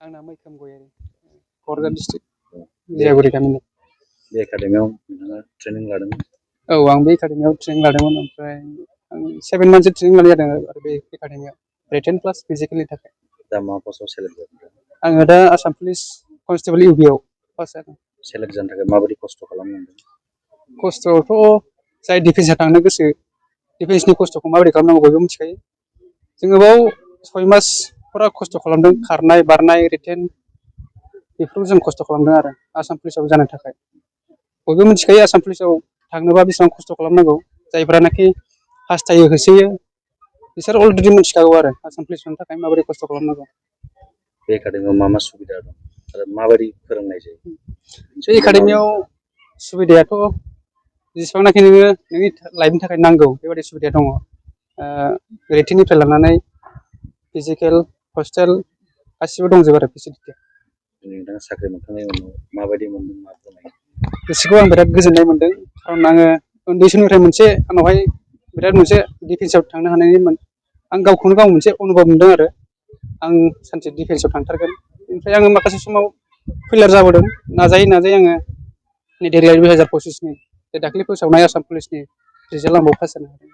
आंना मैखोम गयारि क'क्राझार डिस्ट्रिक्ट बिजायगुरि गामिनि। बे एकाडेमियाव नोंथाङा ट्रेनिं लादोंमोन? औ आं बे एकाडेमियाव ट्रेनिं लादोंमोन। ओमफ्राय आं 7 मान्थसो ट्रेनिं लानाय जादों आरो बे एकाडेमियाव रिटेन प्लास फिजिकेलनि थाखाय। दा मा पस्टआव सेलेक्ट जादों? आङो दा आसाम पुलिस कनस्टेबल इउबिआव पास जादों। सेलेक्ट जानो थाखाय माबायदि खस्थ' खालामनांदों? खस्थ'आथ' जाय डिफेन्सआव थांनो गोसो डिफेन्सनि खस्थ'खौ माबोरै खालामनांगौ बयबो मिथिखायो। जोङो बाव 6 मास फुरा खस्थ' खालामदों, खारनाय बारनाय रिटेन बेफोरखौ जों खस्थ' खालामदों आरो आसाम पुलिसाव जानो थाखाय। बयबो मिथिखायो आसाम पुलिसाव थांनोबा बेसेबां खस्थ' खालामनांगौ। जायफ्रानाखि हास्थायो होसोयो बिसोर अलरेडि मिथिखागौ आरो आसाम पुलिस मोननो थाखाय माबोरै खस्थ' खालामनांगौ। बे एकाडेमियाव मा मा सुबिदा दं आरो माबायदि फोरोंनाय जायो? बे एकाडेमियाव सुबिदायाथ' जेसेबांनाखि नोङो नोंनि लाइफनि थाखाय नांगौ बेबायदि सुबिदाया दङ। रिटेननिफ्राय लानानै फिजिकेल हस्टेल गासिबो दंजोबो आरो फेसिलिटिया। नोंथाङा साख्रि मोनखांनायनि उनाव माबायदि मोनदों मा फोरमायो? गोसोखौ आं बिराद गोजोननाय मोनदों। खारन आङो उन्दै समनिफ्राय मोनसे आंनावहाय बिराद मोनसे डिफेन्सआव थांनो हानायनि आं गावखौनो गाव मोनसे अनुभब मोनदों आरो आं सानसे डिफेन्सआव थांथारगोन। ओमफ्राय आङो माखासे समाव फेलियार जाबोदों। नाजायै नाजायै आङो नै देग्लाय 2025नि दाखालि फोसावनाय आसाम पुलिसनि रिजाल्ट आं बाव पास जानो हादों।